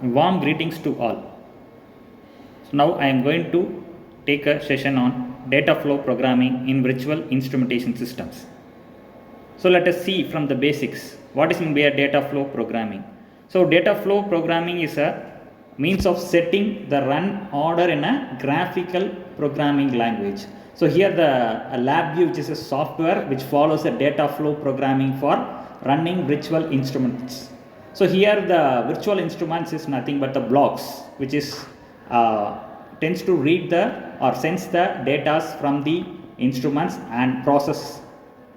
Warm greetings to all. So now I am going to take a session on Dataflow Programming in Virtual Instrumentation Systems. So let us see from the basics what is meant by a Dataflow Programming. So Dataflow Programming is a means of setting the run order in a graphical programming language. So here the LabVIEW, which is a software which follows a Dataflow Programming for running virtual instruments. So here the virtual instruments is nothing but the blocks which is tends to read the or sense the data from the instruments and process,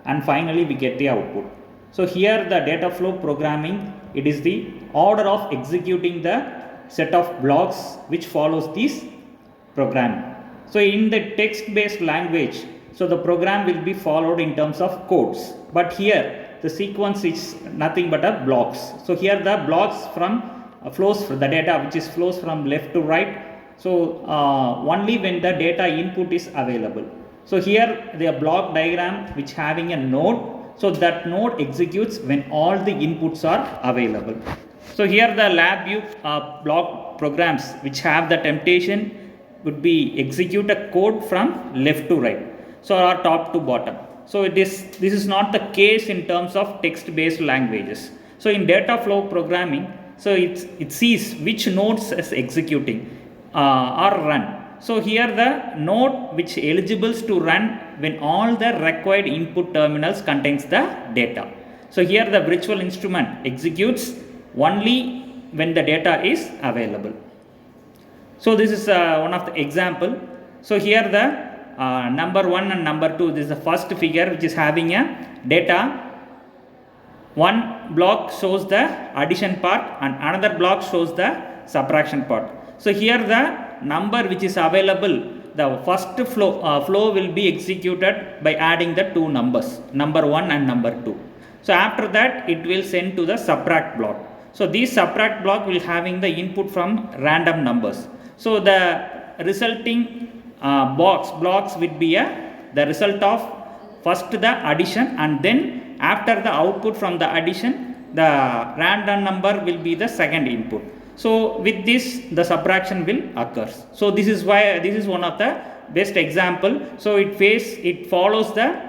and finally we get the output. So here the Dataflow programming, it is the order of executing the set of blocks which follows this program. So in the text based language, so the program will be followed in terms of codes, but here the sequence is nothing but a blocks. So here the blocks from flows the data which is flows from left to right. So only when the data input is available. So here the block diagram which having a node, so that node executes when all the inputs are available. So here the LabVIEW block programs which have the temptation would be execute a code from left to right, so or top to bottom. So this is not the case in terms of text based languages. So in Dataflow programming, so it sees which nodes is executing or run. So here the node which eligible to run when all the required input terminals contains the data. So here the virtual instrument executes only when the data is available. So this is one of the example. So here the number 1 and number 2, this is the first figure which is having a data. One block shows the addition part and another block shows the subtraction part. So here the number which is available, the first flow will be executed by adding the two numbers, number 1 and number 2. So after that it will send to the subtract block. So this subtract block will having the input from random numbers. So the resulting blocks would be the result of first the addition, and then after the output from the addition, the random number will be the second input. So with this the subtraction will occur. So this is why this is one of the best example. So it follows the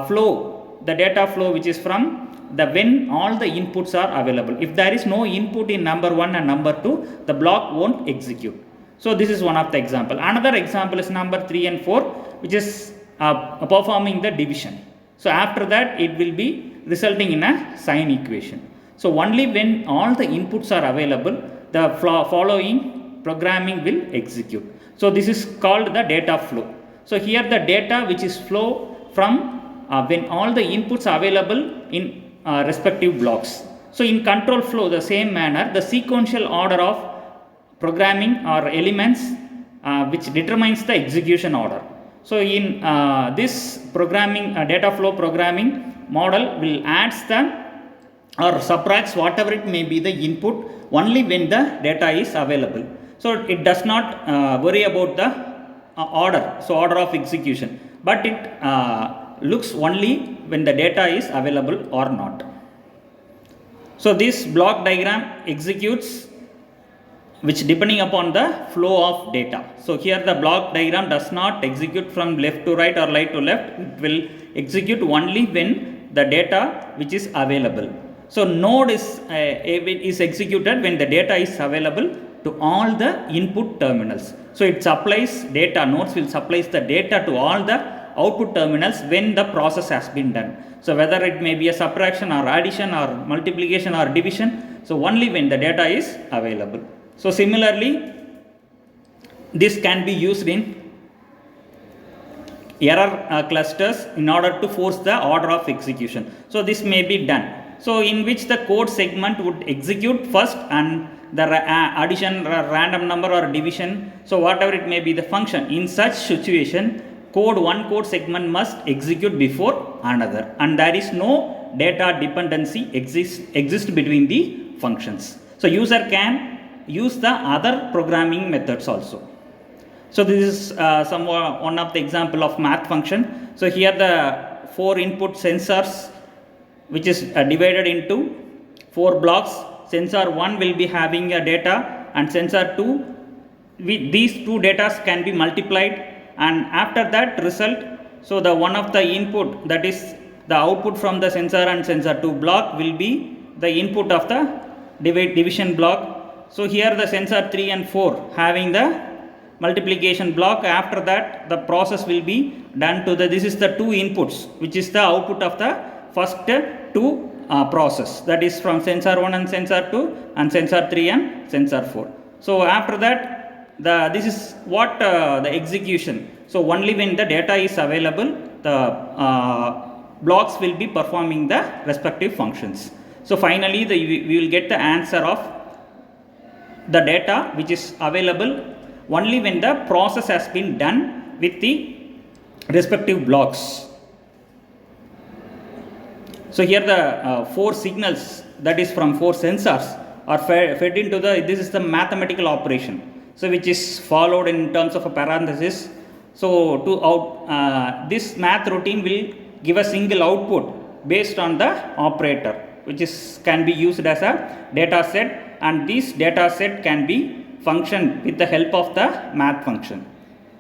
flow, the data flow which is from the when all the inputs are available. If there is no input in number 1 and number 2, the block won't execute. So this is one of the example. Another example is number 3 and 4, which is performing the division. So after that it will be resulting in a sign equation. So only when all the inputs are available, the following programming will execute. So this is called the data flow. So here the data which is flow from when all the inputs are available in respective blocks. So in control flow, the same manner, the sequential order of programming or elements which determines the execution order. So in this programming data flow programming model will adds the or subtracts whatever it may be the input only when the data is available. So it does not worry about the order, so order of execution, but it looks only when the data is available or not. So this block diagram executes which depending upon the flow of data. So here the block diagram does not execute from left to right or right to left. It will execute only when the data which is available. So node is executed when the data is available to all the input terminals. So it supplies data, nodes will supplies the data to all the output terminals when the process has been done. So whether it may be a subtraction or addition or multiplication or division, so only when the data is available. So similarly, this can be used in error clusters in order to force the order of execution. So this may be done. So in which the code segment would execute first and the addition, random number or division, so whatever it may be the function. In such situation, one code segment must execute before another, and there is no data dependency exist between the functions. So user can use the other programming methods also. So this is one of the example of math function. So here the 4 input sensors which is divided into 4 blocks. sensor 1 will be having a data and sensor 2, these two data can be multiplied, and after that result, so the one of the input, that is the output from the sensor and sensor 2 block, will be the input of the division block. So here the sensor 3 and 4 having the multiplication block. After that the process will be done to the, this is the two inputs which is the output of the first two process, that is from sensor 1 and sensor 2 and sensor 3 and sensor 4. So after that this is what the execution. So only when the data is available, the blocks will be performing the respective functions. So finally we will get the answer of the data which is available only when the process has been done with the respective blocks. So here the 4 signals, that is from 4 sensors, are fed into the, this is the mathematical operation, so which is followed in terms of a parenthesis. So to this math routine will give a single output based on the operator, which is can be used as a data set, and this data set can be functioned with the help of the math function.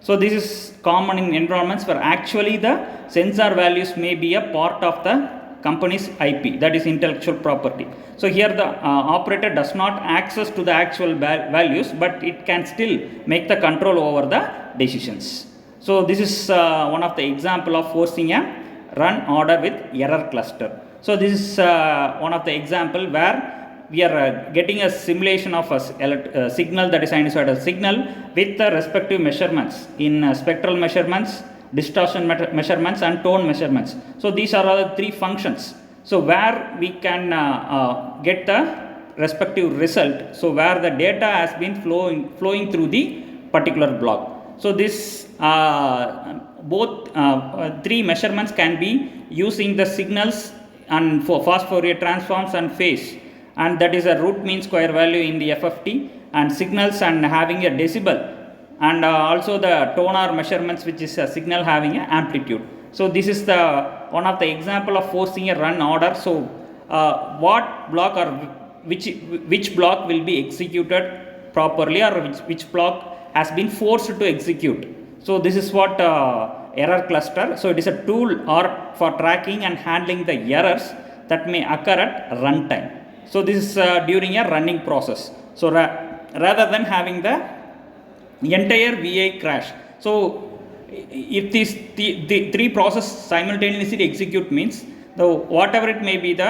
So this is common in environments where actually the sensor values may be a part of the company's IP, that is intellectual property. So here the operator does not access to the actual values, but it can still make the control over the decisions. So this is one of the example of forcing a run order with error cluster. So this is one of the example where we are getting a simulation of a signal, that is sinusoidal signal, with the respective measurements in spectral measurements, distortion measurements and tone measurements. So these are all the 3 functions. So where we can get the respective result, so where the data has been flowing through the particular block. So this both 3 measurements can be using the signals and for fast Fourier transforms and phase, and that is a root mean square value in the FFT, and signals and having a decibel, and also the tonar measurements, which is a signal having an amplitude. So this is the one of the example of forcing a run order. So what block or which block will be executed properly, or which block has been forced to execute. So this is what error cluster. So it is a tool or for tracking and handling the errors that may occur at runtime. So this is during a running process. So rather than having the entire VI crash. So if these the 3 processes simultaneously execute, means the whatever it may be the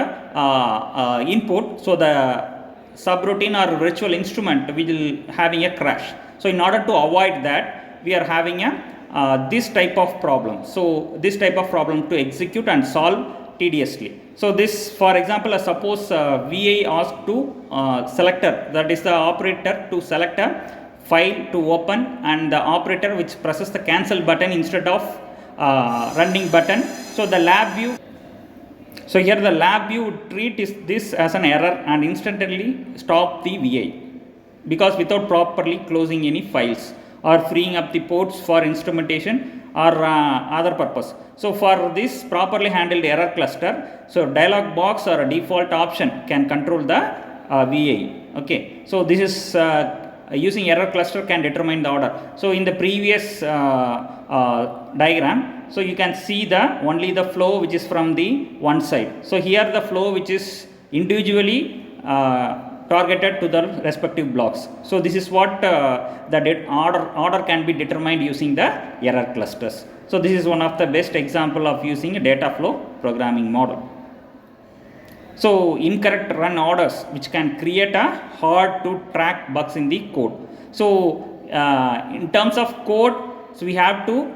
input, so the subroutine or virtual instrument will having a crash. So in order to avoid that, we are having a this type of problem. So this type of problem to execute and solve tediously. So this, for example, suppose VI asked to selector, that is the operator, to select a file to open, and the operator which presses the cancel button instead of running button. So the lab view, so here the lab view would treat this as an error and instantly stop the VI, because without properly closing any files or freeing up the ports for instrumentation or other purpose. So for this properly handled error cluster, so dialog box or a default option can control the VI. Okay, so this is using error cluster can determine the order. So in the previous diagram, so you can see the only the flow which is from the one side. So here the flow which is individually targeted to the respective blocks. So this is what the order can be determined using the error clusters. So this is one of the best example of using a data flow programming model. So incorrect run orders which can create a hard to track bugs in the code. So in terms of code, so we have to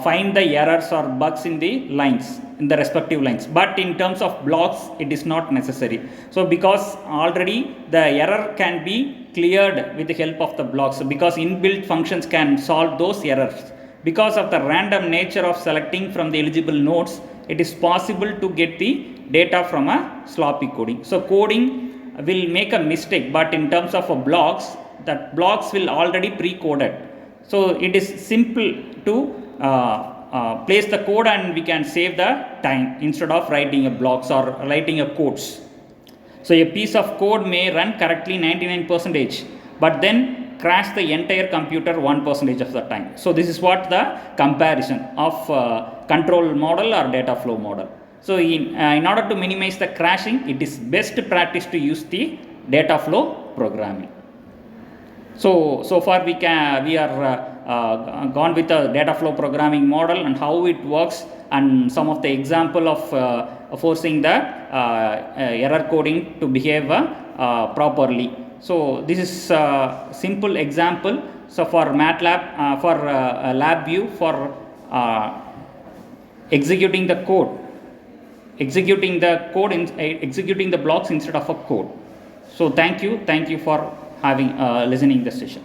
find the errors or bugs in the lines, in the respective lines, but in terms of blocks it is not necessary. So because already the error can be cleared with the help of the blocks, so because inbuilt functions can solve those errors. Because of the random nature of selecting from the eligible nodes, it is possible to get the data from a sloppy coding. So coding will make a mistake, but in terms of a blocks, that blocks will already pre-coded. So it is simple to place the code, and we can save the time instead of writing a blocks or writing a codes. So a piece of code may run correctly 99%, but then crash the entire computer 1% of the time. So this is what the comparison of control model or data flow model. So in order to minimize the crashing, it is best practice to use the data flow programming. So far we are gone with the data flow programming model and how it works, and some of the example of forcing the error coding to behave properly. So this is a simple example. So for MATLAB, for LabVIEW, for executing the blocks instead of a code. So thank you for having listening the session.